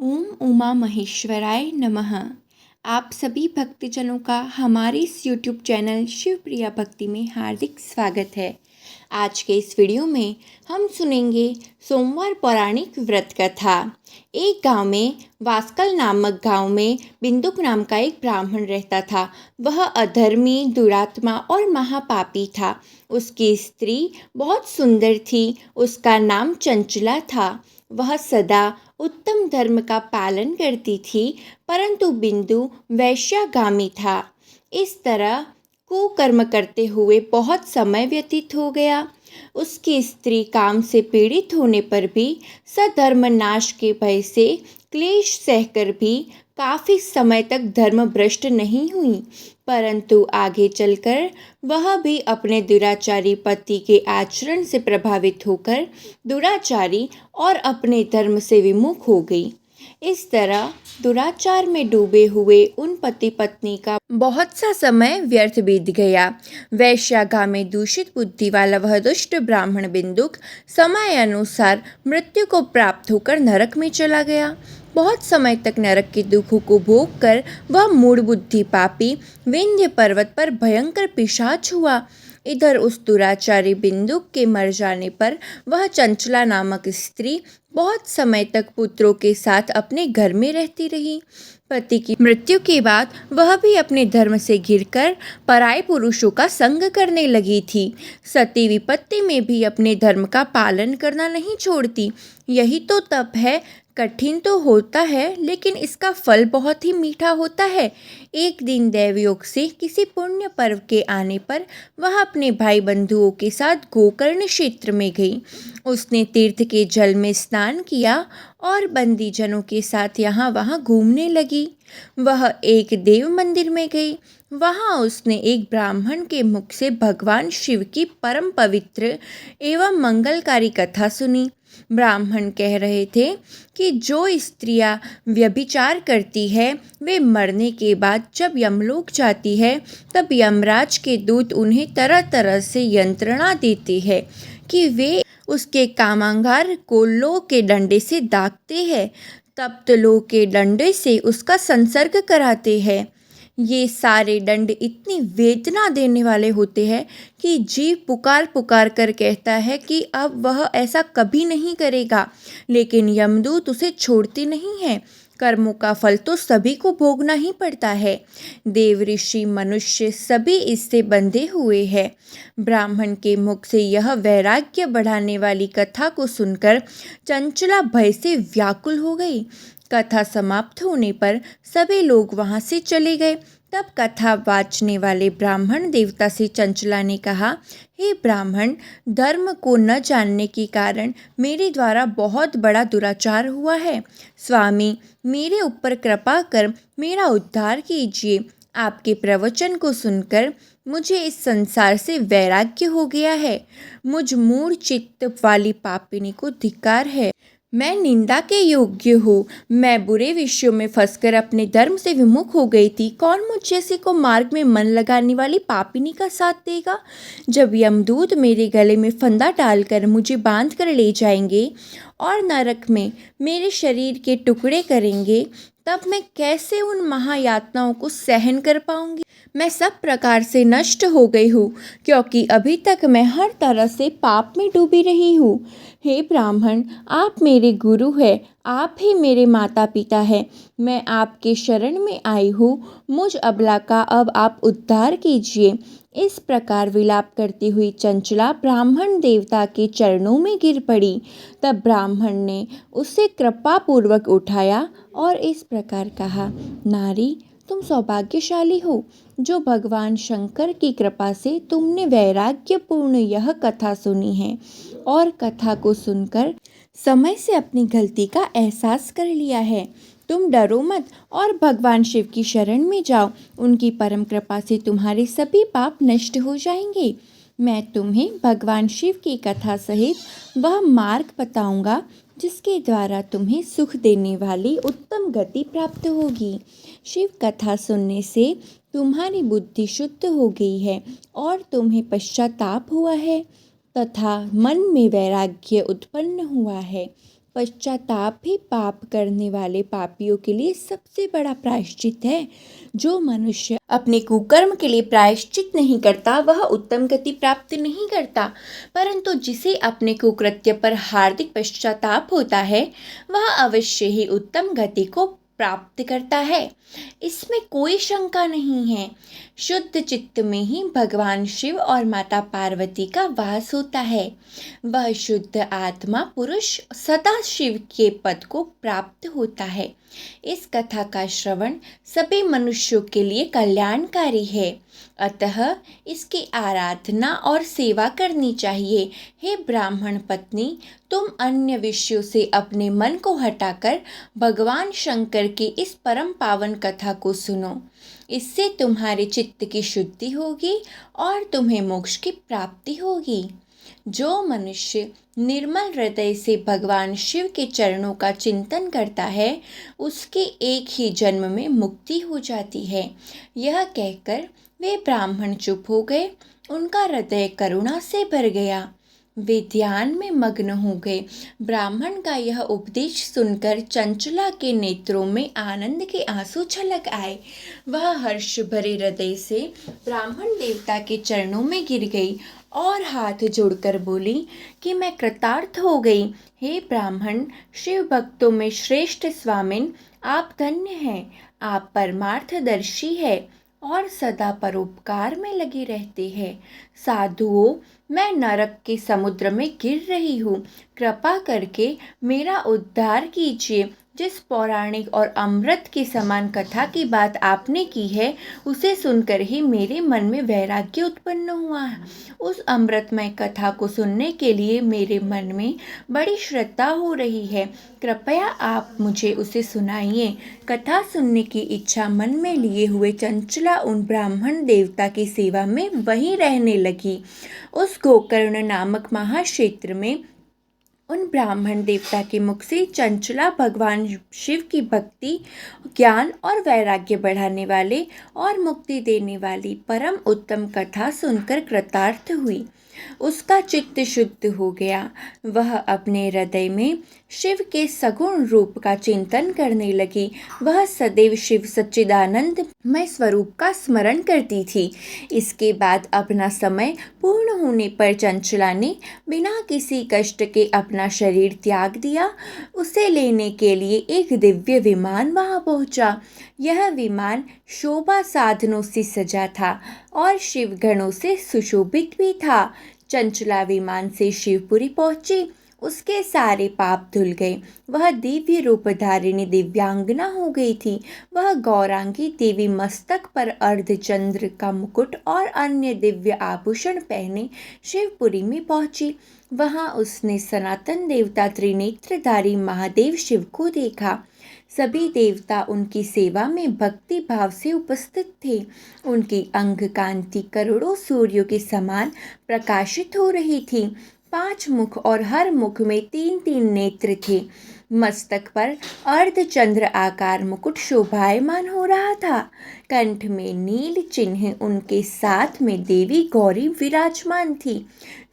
ओम उमा महेश्वराय नमः। आप सभी भक्तजनों का हमारे इस YouTube चैनल शिवप्रिया भक्ति में हार्दिक स्वागत है। आज के इस वीडियो में हम सुनेंगे सोमवार पौराणिक व्रत कथा। एक गांव में वास्कल नामक गांव में बिंदुक नाम का एक ब्राह्मण रहता था। वह अधर्मी, दुरात्मा और महापापी था। उसकी स्त्री बहुत सुंदर थी। उसका नाम चंचला था। वह सदा उत्तम धर्म का पालन करती थी, परंतु बिंदु वैश्यागामी था। इस तरह कुकर्म करते हुए बहुत समय व्यतीत हो गया। उसकी स्त्री काम से पीड़ित होने पर भी सधर्म नाश के भय से क्लेश सहकर भी काफी समय तक धर्म भ्रष्ट नहीं हुई, परंतु आगे चलकर वह भी अपने दुराचारी पति के आचरण से प्रभावित होकर दुराचारी और अपने धर्म से विमुख हो गई। इस तरह दुराचार में डूबे हुए उन पति पत्नी का बहुत सा समय व्यर्थ बीत गया। वैश्यागामी दूषित बुद्धि वाला वह दुष्ट ब्राह्मण बिंदुक समय अनुसार मृत्यु को प्राप्त होकर नरक में चला गया। बहुत समय तक नरक के दुखों को भोग कर वह मूढ़ बुद्धि पापी विंध्य पर्वत पर भयंकर पिशाच हुआ। इधर उस दुराचारी बिंदुक के मर जाने पर वह चंचला नामक स्त्री बहुत समय तक पुत्रों के साथ अपने घर में रहती रही। पति की मृत्यु के बाद वह भी अपने धर्म से घिरकर पराये पुरुषों का संग करने लगी थी। सती विपत्ति में भी अपने धर्म का पालन करना नहीं छोड़ती। यही तो तप है। कठिन तो होता है, लेकिन इसका फल बहुत ही मीठा होता है। एक दिन दैवयोग से किसी पुण्य पर्व के आने पर वह अपने भाई बंधुओं के साथ गोकर्ण क्षेत्र में गई। उसने तीर्थ के जल में स्नान किया और बंदी जनों के साथ यहाँ वहाँ घूमने लगी। वह एक देव मंदिर में गई। वहाँ उसने एक ब्राह्मण के मुख से भगवान शिव की परम पवित्र एवं मंगलकारी कथा सुनी। ब्राह्मण कह रहे थे कि जो स्त्रियां व्यभिचार करती है वे मरने के बाद जब यमलोक जाती है तब यमराज के दूत उन्हें तरह तरह से यंत्रणा देते हैं कि वे उसके कामागार को लोह के डंडे से दागते हैं, तप्त लोह के डंडे से उसका संसर्ग कराते हैं। ये सारे दंड इतनी वेदना देने वाले होते हैं कि जीव पुकार पुकार कर कहता है कि अब वह ऐसा कभी नहीं करेगा, लेकिन यमदूत उसे छोड़ते नहीं हैं। कर्मों का फल तो सभी को भोगना ही पड़ता है। देव, ऋषि, मनुष्य सभी इससे बंधे हुए हैं। ब्राह्मण के मुख से यह वैराग्य बढ़ाने वाली कथा को सुनकर चंचला भय से व्याकुल हो गई। कथा समाप्त होने पर सभी लोग वहां से चले गए। तब कथा वाचने वाले ब्राह्मण देवता से चंचला ने कहा, हे ब्राह्मण, धर्म को न जानने के कारण मेरे द्वारा बहुत बड़ा दुराचार हुआ है। स्वामी, मेरे ऊपर कृपा कर मेरा उद्धार कीजिए। आपके प्रवचन को सुनकर मुझे इस संसार से वैराग्य हो गया है। मुझ मूढ़ चित्त वाली पापिनी को धिक्कार है। मैं निंदा के योग्य हूँ। मैं बुरे विषयों में फंसकर अपने धर्म से विमुख हो गई थी। कौन मुझ जैसे को मार्ग में मन लगाने वाली पापिनी का साथ देगा? जब यमदूत मेरे गले में फंदा डालकर मुझे बांध कर ले जाएंगे और नरक में मेरे शरीर के टुकड़े करेंगे, तब मैं कैसे उन महायातनाओं को सहन कर पाऊंगी? मैं सब प्रकार से नष्ट हो गई हूँ, क्योंकि अभी तक मैं हर तरह से पाप में डूबी रही हूँ। हे ब्राह्मण, आप मेरे गुरु हैं, आप ही मेरे माता पिता हैं। मैं आपके शरण में आई हूँ। मुझ अबला का अब आप उद्धार कीजिए। इस प्रकार विलाप करती हुई चंचला ब्राह्मण देवता के चरणों में गिर पड़ी। तब ब्राह्मण ने उसे कृपापूर्वक उठाया और इस प्रकार कहा, नारी, तुम सौभाग्यशाली हो जो भगवान शंकर की कृपा से तुमने वैराग्यपूर्ण यह कथा सुनी है और कथा को सुनकर समय से अपनी गलती का एहसास कर लिया है। तुम डरो मत और भगवान शिव की शरण में जाओ। उनकी परम कृपा से तुम्हारे सभी पाप नष्ट हो जाएंगे। मैं तुम्हें भगवान शिव की कथा सहित वह मार्ग बताऊंगा जिसके द्वारा तुम्हें सुख देने वाली उत्तम गति प्राप्त होगी। शिव कथा सुनने से तुम्हारी बुद्धि शुद्ध हो गई है और तुम्हें पश्चाताप हुआ है तथा मन में वैराग्य उत्पन्न हुआ है। पश्चाताप भी पाप करने वाले पापियों के लिए सबसे बड़ा प्रायश्चित है। जो मनुष्य अपने कुकर्म के लिए प्रायश्चित नहीं करता वह उत्तम गति प्राप्त नहीं करता, परंतु जिसे अपने कुकृत्य पर हार्दिक पश्चाताप होता है वह अवश्य ही उत्तम गति को प्राप्त करता है। इसमें कोई शंका नहीं है। शुद्ध चित्त में ही भगवान शिव और माता पार्वती का वास होता है। वह शुद्ध आत्मा पुरुष सदा शिव के पद को प्राप्त होता है। इस कथा का श्रवण सभी मनुष्यों के लिए कल्याणकारी है, अतः इसकी आराधना और सेवा करनी चाहिए। हे ब्राह्मण पत्नी, तुम अन्य विषयों से अपने मन को हटाकर भगवान शंकर की इस परम पावन कथा को सुनो। इससे तुम्हारे चित्त की शुद्धि होगी और तुम्हें मोक्ष की प्राप्ति होगी। जो मनुष्य निर्मल हृदय से भगवान शिव के चरणों का चिंतन करता है उसके एक ही जन्म में मुक्ति हो जाती है। यह कहकर वे ब्राह्मण चुप हो गए। उनका हृदय करुणा से भर गया। वे ध्यान में मग्न हो गए। ब्राह्मण का यह उपदेश सुनकर चंचला के नेत्रों में आनंद के आंसू छलक आए। वह हर्ष भरे हृदय से ब्राह्मण देवता के चरणों में गिर गई और हाथ जोड़कर बोली कि मैं कृतार्थ हो गई। हे ब्राह्मण, शिव भक्तों में श्रेष्ठ स्वामिन, आप धन्य हैं। आप परमार्थदर्शी है और सदा परोपकार में लगे रहते हैं। साधुओं, मैं नरक के समुद्र में गिर रही हूँ। कृपा करके मेरा उद्धार कीजिए। जिस पौराणिक और अमृत के समान कथा की बात आपने की है उसे सुनकर ही मेरे मन में वैराग्य उत्पन्न हुआ है। उस अमृतमय कथा को सुनने के लिए मेरे मन में बड़ी श्रद्धा हो रही है। कृपया आप मुझे उसे सुनाइए। कथा सुनने की इच्छा मन में लिए हुए चंचला उन ब्राह्मण देवता की सेवा में वहीं रहने लगी। उस गोकर्ण नामक महाक्षेत्र में उन ब्राह्मण देवता के मुख से चंचला भगवान शिव की भक्ति, ज्ञान और वैराग्य बढ़ाने वाले और मुक्ति देने वाली परम उत्तम कथा सुनकर कृतार्थ हुई। उसका चित्त शुद्ध हो गया। वह अपने हृदय में शिव के सगुण रूप का चिंतन करने लगी। वह सदैव शिव सच्चिदानंद मय स्वरूप का स्मरण करती थी। इसके बाद अपना समय पूर्ण होने पर चंचला ने बिना किसी कष्ट के अपना शरीर त्याग दिया। उसे लेने के लिए एक दिव्य विमान वहां पहुंचा। यह विमान शोभा साधनों से सजा था और शिव गणों से सुशोभित भी था। चंचला विमान से शिवपुरी पहुंची। उसके सारे पाप धुल गए। वह दिव्य रूपधारिणी दिव्यांगना हो गई थी। वह गौरांगी देवी मस्तक पर अर्धचंद्र का मुकुट और अन्य दिव्य आभूषण पहने शिवपुरी में पहुंची। वहां उसने सनातन देवता त्रिनेत्रधारी महादेव शिव को देखा। सभी देवता उनकी सेवा में भक्ति भाव से उपस्थित थे। उनकी अंग कांति करोड़ों सूर्यों के समान प्रकाशित हो रही थी। 5 मुख और हर मुख में 3-3 नेत्र थे। मस्तक पर अर्धचंद्र आकार मुकुट शोभायमान हो रहा था। कंठ में नील चिन्ह, उनके साथ में देवी गौरी विराजमान थी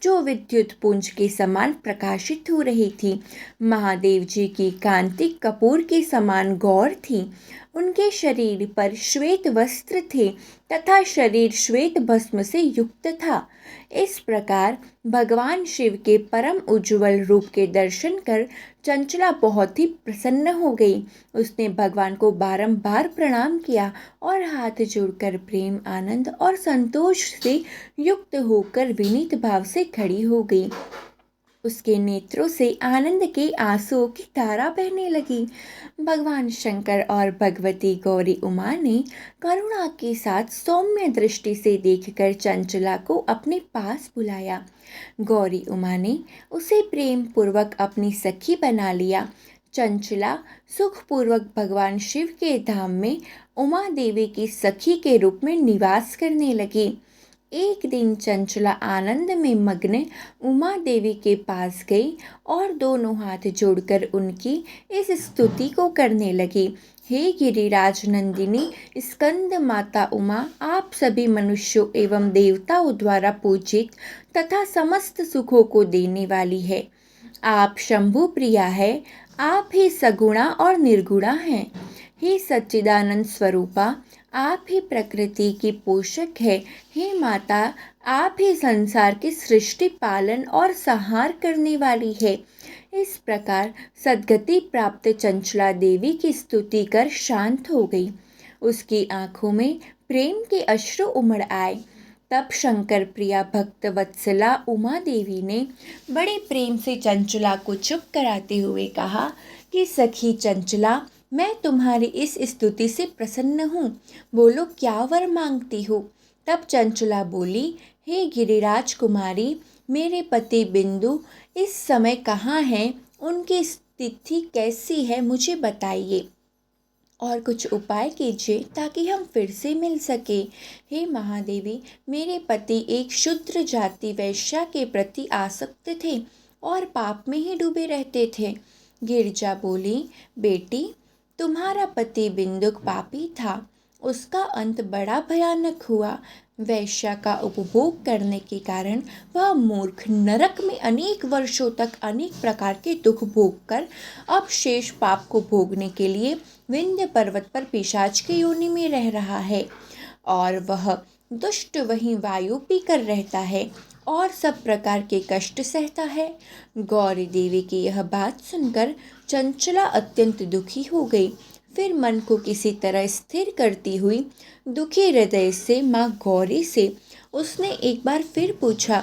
जो विद्युत पुंज के समान प्रकाशित हो रही थी। महादेव जी की कांति कपूर के समान गौर थी। उनके शरीर पर श्वेत वस्त्र थे तथा शरीर श्वेत भस्म से युक्त था। इस प्रकार भगवान शिव के परम उज्ज्वल रूप के दर्शन कर चंचला बहुत ही प्रसन्न हो गई। उसने भगवान को बारंबार प्रणाम किया और हाथ जोड़कर प्रेम, आनंद और संतोष से युक्त होकर विनीत भाव से खड़ी हो गई। उसके नेत्रों से आनंद के आंसुओं की धारा बहने लगी। भगवान शंकर और भगवती गौरी उमा ने करुणा के साथ सौम्य दृष्टि से देखकर चंचला को अपने पास बुलाया। गौरी उमा ने उसे प्रेम पूर्वक अपनी सखी बना लिया। चंचला सुखपूर्वक भगवान शिव के धाम में उमा देवी की सखी के रूप में निवास करने लगी। एक दिन चंचला आनंद में मग्न उमा देवी के पास गई और दोनों हाथ जोड़कर उनकी इस स्तुति को करने लगी। हे गिरिराज नंदिनी स्कंद माता उमा, आप सभी मनुष्यों एवं देवताओं द्वारा पूजित तथा समस्त सुखों को देने वाली है। आप शंभु प्रिया है, आप ही सगुणा और निर्गुणा हैं। हे सच्चिदानंद स्वरूपा, आप ही प्रकृति की पोषक है। हे माता, आप ही संसार की सृष्टि पालन और संहार करने वाली है। इस प्रकार सद्गति प्राप्त चंचला देवी की स्तुति कर शांत हो गई। उसकी आंखों में प्रेम के अश्रु उमड़ आए। तब शंकर प्रिया भक्त वत्सला उमा देवी ने बड़े प्रेम से चंचला को चुप कराते हुए कहा कि सखी चंचला, मैं तुम्हारी इस स्तुति से प्रसन्न हूँ। बोलो, क्या वर मांगती हो? तब चंचला बोली, हे गिरिराज कुमारी, मेरे पति बिंदु इस समय कहाँ हैं? उनकी स्थिति कैसी है, मुझे बताइए और कुछ उपाय कीजिए ताकि हम फिर से मिल सके। हे महादेवी, मेरे पति एक शूद्र जाति वैश्या के प्रति आसक्त थे और पाप में ही डूबे रहते थे। गिरजा बोली, बेटी, तुम्हारा पति बिंदुक पापी था, उसका अंत बड़ा भयानक हुआ। वैश्या का उपभोग करने के कारण वह मूर्ख नरक में अनेक वर्षों तक अनेक प्रकार के दुख भोग कर अब शेष पाप को भोगने के लिए विंध्य पर्वत पर पिशाच की योनि में रह रहा है और वह दुष्ट वहीं वायु पीकर रहता है और सब प्रकार के कष्ट सहता है। गौरी देवी की यह बात सुनकर चंचला अत्यंत दुखी हो गई। फिर मन को किसी तरह स्थिर करती हुई दुखी हृदय से माँ गौरी से उसने एक बार फिर पूछा,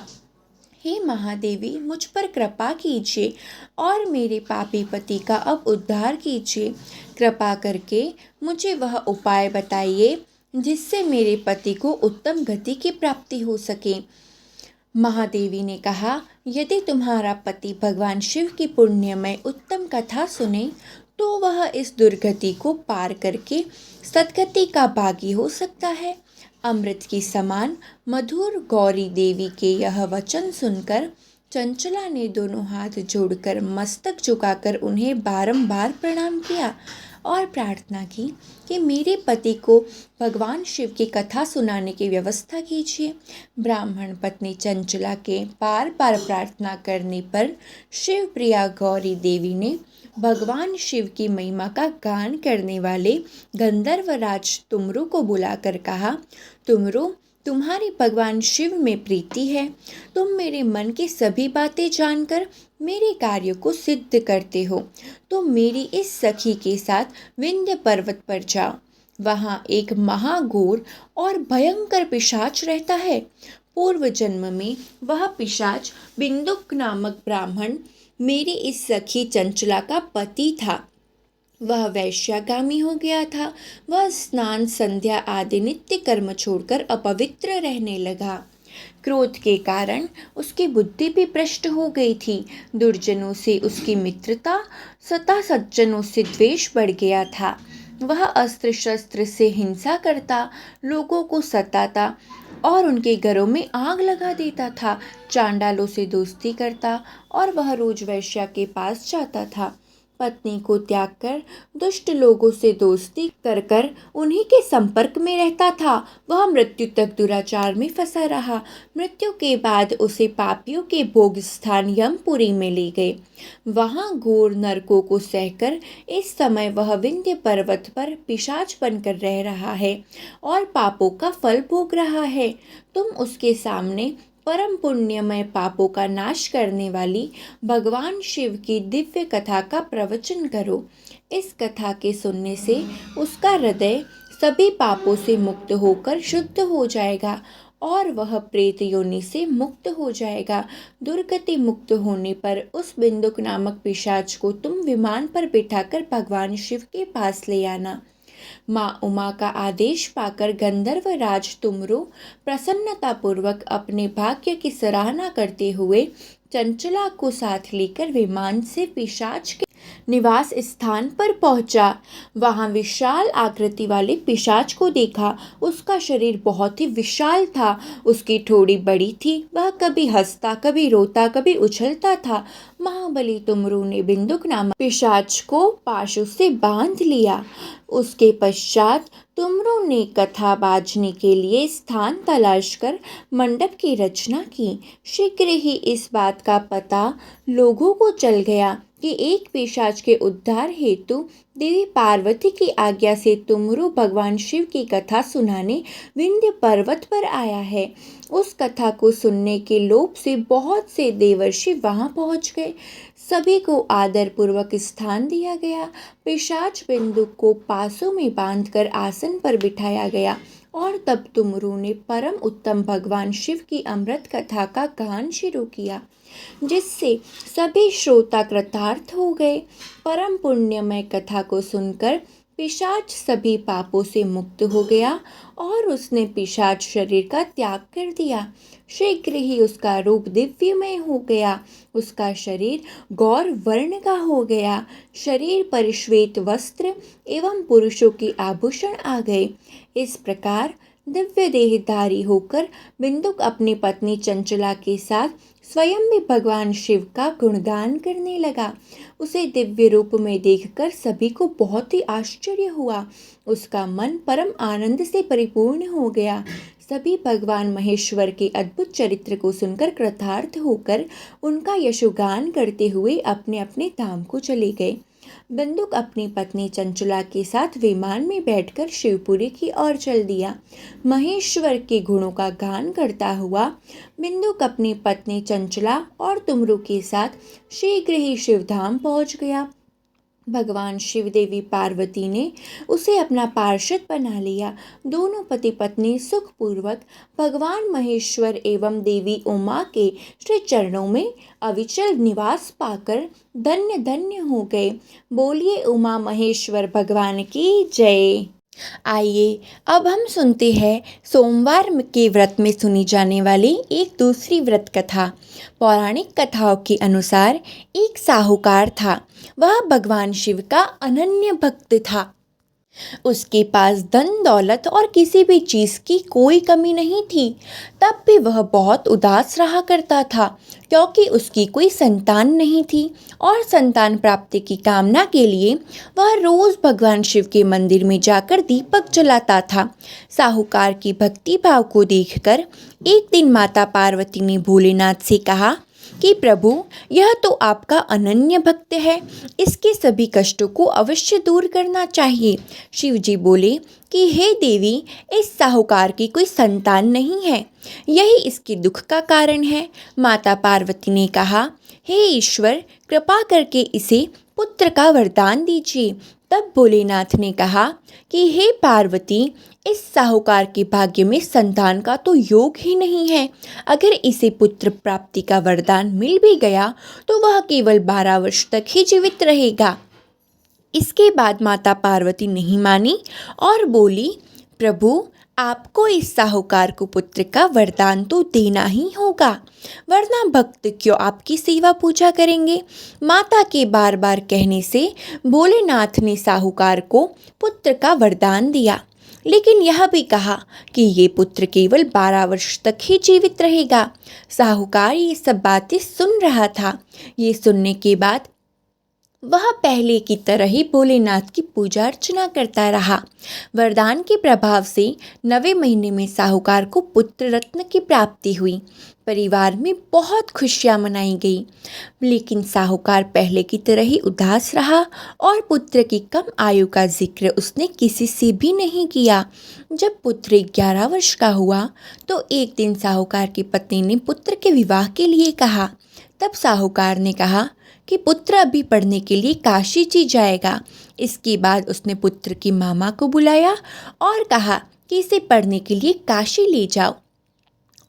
हे महादेवी, मुझ पर कृपा कीजिए और मेरे पापी पति का अब उद्धार कीजिए। कृपा करके मुझे वह उपाय बताइए जिससे मेरे पति को उत्तम गति की प्राप्ति हो सके। महादेवी ने कहा, यदि तुम्हारा पति भगवान शिव की पुण्यमय उत्तम कथा सुने तो वह इस दुर्गति को पार करके सद्गति का भागी हो सकता है। अमृत की समान मधुर गौरी देवी के यह वचन सुनकर चंचला ने दोनों हाथ जोड़कर मस्तक झुकाकर उन्हें बारंबार प्रणाम किया और प्रार्थना की कि मेरे पति को भगवान शिव की कथा सुनाने की व्यवस्था कीजिए। ब्राह्मण पत्नी चंचला के बार बार प्रार्थना करने पर शिव प्रिया गौरी देवी ने भगवान शिव की महिमा का गान करने वाले गंधर्वराज तुमरु को बुलाकर कहा, तुमरु, तुम्हारी भगवान शिव में प्रीति है। तुम मेरे मन की सभी बातें जानकर मेरे कार्य को सिद्ध करते हो। तुम मेरी इस सखी के साथ विंध्य पर्वत पर जाओ। वहाँ एक महाघोर और भयंकर पिशाच रहता है। पूर्व जन्म में वह पिशाच बिंदुक नामक ब्राह्मण मेरी इस सखी चंचला का पति था। वह वैश्यागामी हो गया था। वह स्नान, संध्या आदि नित्य कर्म छोड़कर अपवित्र रहने लगा। क्रोध के कारण उसकी बुद्धि भी भ्रष्ट हो गई थी। दुर्जनों से उसकी मित्रता तथा सज्जनों से द्वेष बढ़ गया था। वह अस्त्र शस्त्र से हिंसा करता, लोगों को सताता और उनके घरों में आग लगा देता था। चांडालों से दोस्ती करता और वह रोज वैश्या के पास जाता था। पत्नी को त्याग कर दुष्ट लोगों से दोस्ती कर कर उन्हीं के संपर्क में रहता था। वह मृत्यु तक दुराचार में फंसा रहा। मृत्यु के बाद उसे पापियों के भोग स्थान यमपुरी में ले गए। वहां घोर नरकों को सहकर इस समय वह विंध्य पर्वत पर पिशाच बनकर रह रहा है और पापों का फल भोग रहा है। तुम उसके सामने परम पुण्यमय पापों का नाश करने वाली भगवान शिव की दिव्य कथा का प्रवचन करो। इस कथा के सुनने से उसका हृदय सभी पापों से मुक्त होकर शुद्ध हो जाएगा और वह प्रेत योनि से मुक्त हो जाएगा। दुर्गति मुक्त होने पर उस बिंदुक नामक पिशाच को तुम विमान पर बिठाकर भगवान शिव के पास ले आना। माँ उमा का आदेश पाकर गंधर्वराज तुमरु प्रसन्नतापूर्वक अपने भाग्य की सराहना करते हुए चंचला को साथ लेकर विमान से पिशाच के निवास स्थान पर पहुंचा। वहां विशाल आकृति वाले पिशाच को देखा। उसका शरीर बहुत ही विशाल था। उसकी ठोड़ी बड़ी थी। वह कभी हंसता, कभी रोता, कभी उछलता था। महाबली तुमरू ने बिंदुक नामक पिशाच को पाशु से बांध लिया। उसके पश्चात तुमरू ने कथा बाजने के लिए स्थान तलाश कर मंडप की रचना की। शीघ्र ही इस बात का पता लोगों को चल गया कि एक पिशाच के उद्धार हेतु देवी पार्वती की आज्ञा से तुमरू भगवान शिव की कथा सुनाने विंध्य पर्वत पर आया है। उस कथा को सुनने के लोभ से बहुत से देवर्षि वहां पहुंच गए। सभी को आदर पूर्वक स्थान दिया गया। पिशाच बिंदुक को पासों में बांधकर आसन पर बिठाया गया और तब तुमरू ने परम उत्तम भगवान शिव की अमृत कथा का गान शुरू किया, जिससे सभी श्रोता कृतार्थ हो गए। परम पुण्यमय कथा को सुनकर पिशाच सभी पापों से मुक्त हो गया और उसने पिशाच शरीर का त्याग कर दिया। शीघ्र ही उसका रूप दिव्यमय हो गया। उसका शरीर गौर वर्ण का हो गया। शरीर पर श्वेत वस्त्र एवं पुरुषों के आभूषण आ गए। इस प्रकार दिव्य देहधारी होकर बिंदुक अपनी पत्नी चंचला के साथ स्वयं भी भगवान शिव का गुणगान करने लगा। उसे दिव्य रूप में देखकर सभी को बहुत ही आश्चर्य हुआ। उसका मन परम आनंद से परिपूर्ण हो गया। सभी भगवान महेश्वर के अद्भुत चरित्र को सुनकर कृतार्थ होकर उनका यशोगान करते हुए अपने अपने धाम को चले गए। बिंदुक अपनी पत्नी चंचला के साथ विमान में बैठकर शिवपुरी की ओर चल दिया। महेश्वर के गुणों का गान करता हुआ बिंदुक अपनी पत्नी चंचला और तुमरू के साथ शीघ्र ही शिवधाम पहुंच गया। भगवान शिव देवी पार्वती ने उसे अपना पार्षद बना लिया। दोनों पति पत्नी सुखपूर्वक भगवान महेश्वर एवं देवी उमा के श्री चरणों में अविचल निवास पाकर धन्य धन्य हो गए। बोलिए उमा महेश्वर भगवान की जय। आइए अब हम सुनते हैं सोमवार के व्रत में सुनी जाने वाली एक दूसरी व्रत कथा। पौराणिक कथाओं के अनुसार एक साहूकार था। वह भगवान शिव का अनन्य भक्त था। उसके पास धन दौलत और किसी भी चीज़ की कोई कमी नहीं थी। तब भी वह बहुत उदास रहा करता था, क्योंकि उसकी कोई संतान नहीं थी और संतान प्राप्ति की कामना के लिए वह रोज़ भगवान शिव के मंदिर में जाकर दीपक जलाता था। साहूकार की भक्ति भाव को देखकर एक दिन माता पार्वती ने भोलेनाथ से कहा कि प्रभु, यह तो आपका अनन्य भक्त है, इसके सभी कष्टों को अवश्य दूर करना चाहिए। शिव जी बोले कि हे देवी, इस साहूकार की कोई संतान नहीं है, यही इसके दुख का कारण है। माता पार्वती ने कहा, हे ईश्वर, कृपा करके इसे पुत्र का वरदान दीजिए। तब भोलेनाथ ने कहा कि हे पार्वती, इस साहूकार के भाग्य में संतान का तो योग ही नहीं है। अगर इसे पुत्र प्राप्ति का वरदान मिल भी गया तो वह केवल 12 वर्ष तक ही जीवित रहेगा। इसके बाद माता पार्वती नहीं मानी और बोली, प्रभु, आपको इस साहूकार को पुत्र का वरदान तो देना ही होगा, वरना भक्त क्यों आपकी सेवा पूजा करेंगे। माता के बार बार कहने से भोलेनाथ ने साहूकार को पुत्र का वरदान दिया, लेकिन यह भी कहा कि ये पुत्र केवल 12 वर्ष तक ही जीवित रहेगा। साहूकार ये सब बातें सुन रहा था। ये सुनने के बाद वह पहले की तरह ही भोलेनाथ की पूजा अर्चना करता रहा। वरदान के प्रभाव से 9वें महीने में साहूकार को पुत्र रत्न की प्राप्ति हुई। परिवार में बहुत खुशियां मनाई गई, लेकिन साहूकार पहले की तरह ही उदास रहा और पुत्र की कम आयु का जिक्र उसने किसी से भी नहीं किया। जब पुत्र 11 वर्ष का हुआ तो एक दिन साहूकार की पत्नी ने पुत्र के विवाह के लिए कहा। तब साहूकार ने कहा कि पुत्र अभी पढ़ने के लिए काशी जी जाएगा। इसके बाद उसने पुत्र की मामा को बुलाया और कहा कि इसे पढ़ने के लिए काशी ले जाओ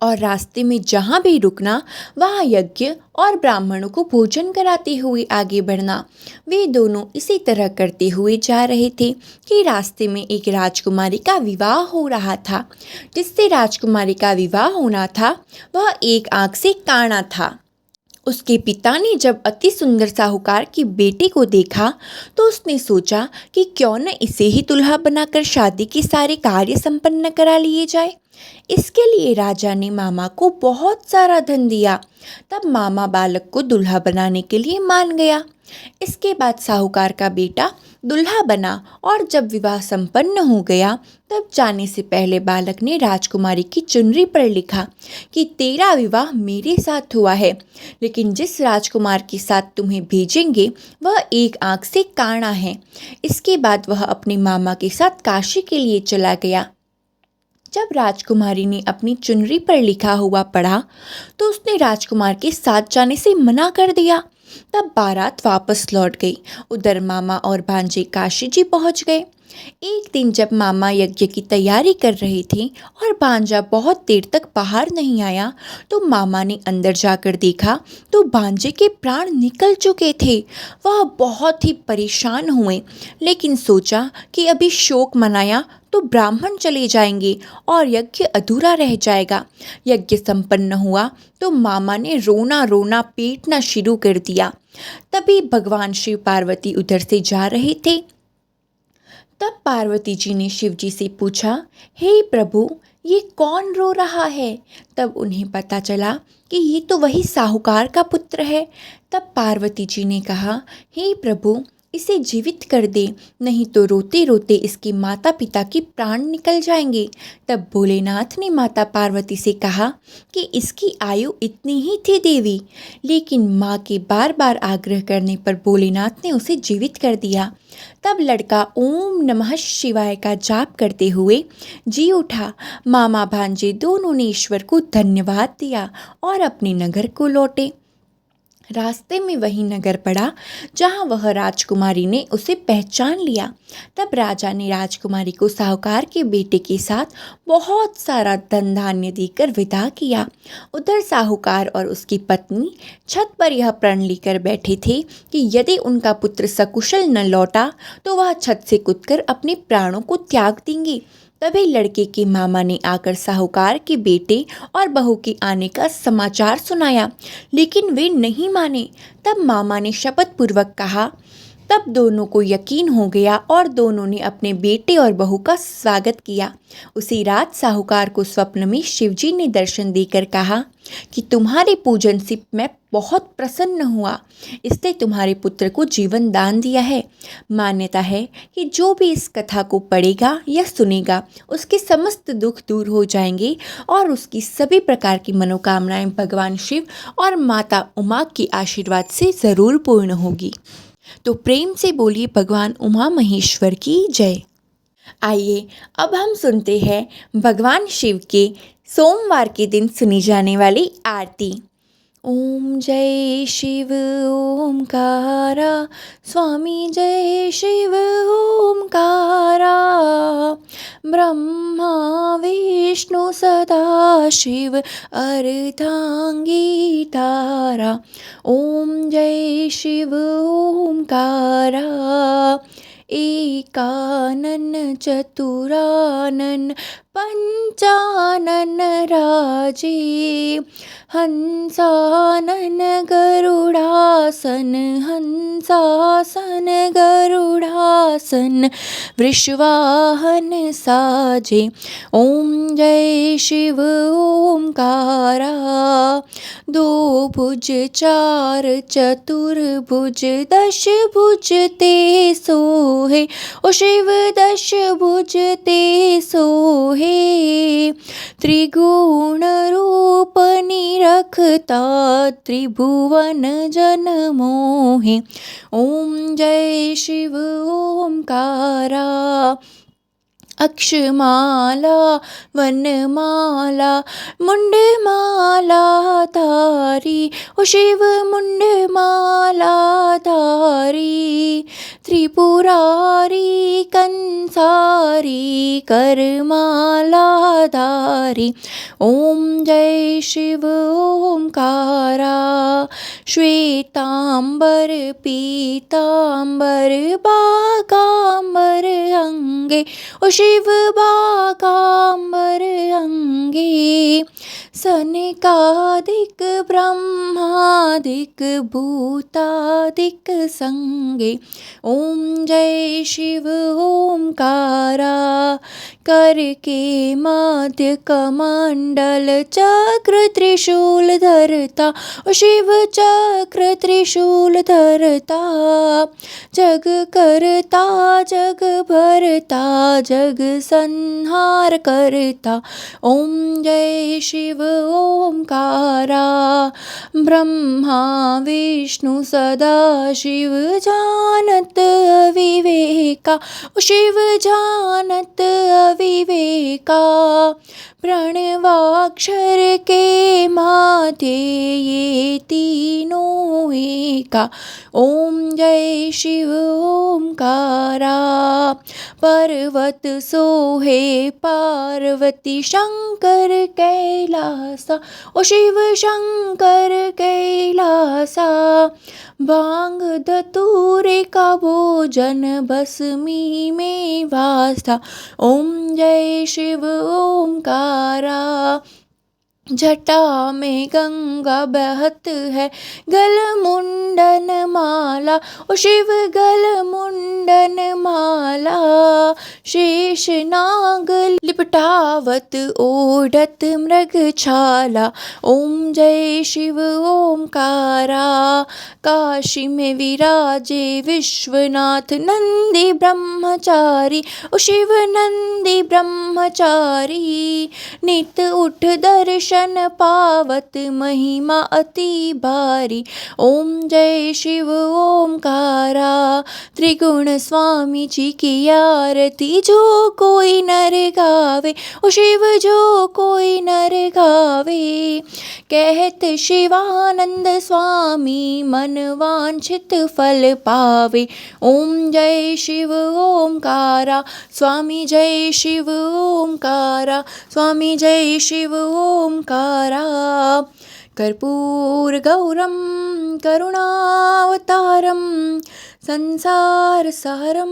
और रास्ते में जहाँ भी रुकना वहाँ यज्ञ और ब्राह्मणों को भोजन कराते हुए आगे बढ़ना। वे दोनों इसी तरह करते हुए जा रहे थे कि रास्ते में एक राजकुमारी का विवाह हो रहा था। जिससे राजकुमारी का विवाह होना था वह एक आँख से काना था उसके पिता ने जब अति सुंदर साहूकार की बेटी को देखा तो उसने सोचा कि क्यों न इसे ही दुल्हा बनाकर शादी के सारे कार्य संपन्न करा लिए जाए। इसके लिए राजा ने मामा को बहुत सारा धन दिया। तब मामा बालक को दुल्हा बनाने के लिए मान गया। इसके बाद साहूकार का बेटा दुल्हा बना और जब विवाह संपन्न हो गया तब जाने से पहले बालक ने राजकुमारी की चुनरी पर लिखा कि तेरा विवाह मेरे साथ हुआ है, लेकिन जिस राजकुमार के साथ तुम्हें भेजेंगे वह एक आंख से काना है। इसके बाद वह अपने मामा के साथ काशी के लिए चला गया। जब राजकुमारी ने अपनी चुनरी पर लिखा हुआ पढ़ा तो उसने राजकुमार के साथ जाने से मना कर दिया। तब बारात वापस लौट गई। उधर मामा और भांजे काशी जी पहुंच गए। एक दिन जब मामा यज्ञ की तैयारी कर रहे थे और भांजा बहुत देर तक बाहर नहीं आया तो मामा ने अंदर जाकर देखा तो भांजे के प्राण निकल चुके थे। वह बहुत ही परेशान हुए, लेकिन सोचा कि अभी शोक मनाया तो ब्राह्मण चले जाएंगे और यज्ञ अधूरा रह जाएगा। यज्ञ संपन्न हुआ तो मामा ने रोना रोना पीटना शुरू कर दिया। तभी भगवान शिव पार्वती उधर से जा रहे थे। तब पार्वती जी ने शिव जी से पूछा, हे प्रभु, ये कौन रो रहा है? तब उन्हें पता चला कि ये तो वही साहूकार का पुत्र है। तब पार्वती जी ने कहा, हे प्रभु, इसे जीवित कर दे, नहीं तो रोते रोते इसके माता पिता के प्राण निकल जाएंगे। तब भोलेनाथ ने माता पार्वती से कहा कि इसकी आयु इतनी ही थी देवी, लेकिन माँ के बार बार आग्रह करने पर भोलेनाथ ने उसे जीवित कर दिया। तब लड़का ओम नमः शिवाय का जाप करते हुए जी उठा। मामा भांजे दोनों ने ईश्वर को धन्यवाद दिया और अपने नगर को लौटे। रास्ते में वही नगर पड़ा जहाँ वह राजकुमारी ने उसे पहचान लिया। तब राजा ने राजकुमारी को साहूकार के बेटे के साथ बहुत सारा धन धान्य देकर विदा किया। उधर साहूकार और उसकी पत्नी छत पर यह प्रण लेकर बैठे थे कि यदि उनका पुत्र सकुशल न लौटा तो वह छत से कूदकर अपने प्राणों को त्याग देंगे। तभी लड़के के मामा ने आकर साहूकार के बेटे और बहू के आने का समाचार सुनाया, लेकिन वे नहीं माने। तब मामा ने शपथ पूर्वक कहा। तब दोनों को यकीन हो गया और दोनों ने अपने बेटे और बहू का स्वागत किया। उसी रात साहूकार को स्वप्न में शिवजी ने दर्शन देकर कहा कि तुम्हारे पूजन से मैं बहुत प्रसन्न हुआ, इसने तुम्हारे पुत्र को जीवन दान दिया है। मान्यता है कि जो भी इस कथा को पढ़ेगा या सुनेगा उसके समस्त दुख दूर हो जाएंगे और उसकी सभी प्रकार की मनोकामनाएं भगवान शिव और माता उमा के आशीर्वाद से ज़रूर पूर्ण होगी। तो प्रेम से बोलिए भगवान उमा महेश्वर की जय। आइए अब हम सुनते हैं भगवान शिव के सोमवार के दिन सुनी जाने वाली आरती। ओम जय शिव ओमकारा, स्वामी जय शिव ओमकारा, ब्रह्मा विष्णु सदा शिव अर्धांगी तारा। ओम जय शिव ओमकारा, एकानन चतुरानन पंचानन राजे, हंसानन गरुड़ासन हंसासन गरुड़ासन, वृषवाहन साजे। ओम जय शिव ओमकारा, दो भुज चार चतुर्भुज दश भुज ते सोहे, ओ शिव दश भुज ते सोहे, त्रिगुण रूप निरखता त्रिभुवन जन मोहे। ओम जय शिव ओमकारा, अक्षमाला वनमाला मुंडमाला धारी, ओ शिव मुंडमाला धारी, त्रिपुरारी कंसारी करमाला धारी। ओम जय शिव ओमकारा, श्वेतांबर पीतांबर बागांबर अंगे, ओ शिव बागाम्बर अंगे, सनकादिक ब्रह्मादिक भूतादिक संगे। ओम जय शिव ओमकारा, करके मध्य कमंडल चक्र त्रिशूल धरता, ओ शिव चक्र त्रिशूल धरता, जग करता जग भरता जग संहार करता। ओम जय शिव ओमकारा, ब्रह्मा विष्णु सदा शिव जानत अविवेका, ओ शिव जानत अविवेका, प्रणवाक्षर के माथे ये तीनों एका। ओम जय शिव ओमकारा, पर्वत सोहे पार्वती शंकर कैलासा, ओ शिव शंकर कैलासा, भांग धतूरे का भोजन भस्मी में वास था। ओम जय शिव ओमकारा, जटा में गंगा बहत है गल मुंडन माला, ओ शिव गल मुंडन माला, शेष नाग लिपटावत ओढ़त मृग छाला। ओम जय शिव ओमकारा, काशी में विराजे विश्वनाथ नंदी ब्रह्मचारी, ओ शिव नंदी ब्रह्मचारी, नित उठ दर्शन पावत महिमा अति भारी। ओम जय शिव ओमकारा, त्रिगुण स्वामी जी की आरती जो कोई नर गावे, ओ शिव जो कोई नर गावे, कहत शिवानंद स्वामी मन वांछित फल पावे। ओम जय शिव ओमकारा, स्वामी जय शिव ओमकारा, स्वामी जय शिव ओमकारा, कर्पूर गौरम करुणावतारम, संसार सारम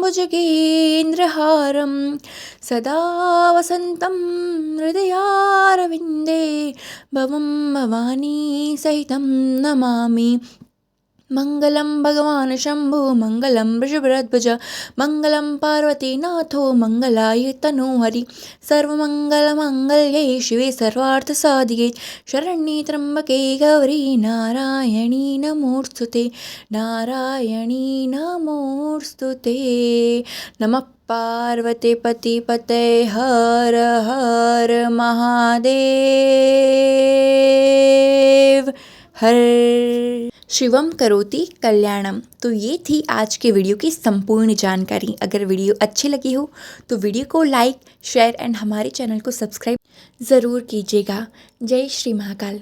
भुजगेन्द्रहारम, सदा वसंतं हृदयारविंदे, भवं भवानी सहितं नमामि। मंगलम भगवान शंभु मंगलम वृषभध्वज, मंगलम पार्वतीनाथो मंगलाय तनोहरि, सर्वमंगल मांगल्ये शिवे सर्वार्थ साधिके, शरण्ये त्र्यंबके गौरी नारायणी नमोस्तुते, नारायणी नमोस्तुते। नमः पार्वती पति पते हर हर महादेव हर। शिवम करोति कल्याणम। तो ये थी आज के वीडियो की संपूर्ण जानकारी। अगर वीडियो अच्छी लगी हो तो वीडियो को लाइक शेयर एंड हमारे चैनल को सब्सक्राइब ज़रूर कीजिएगा। जय श्री महाकाल।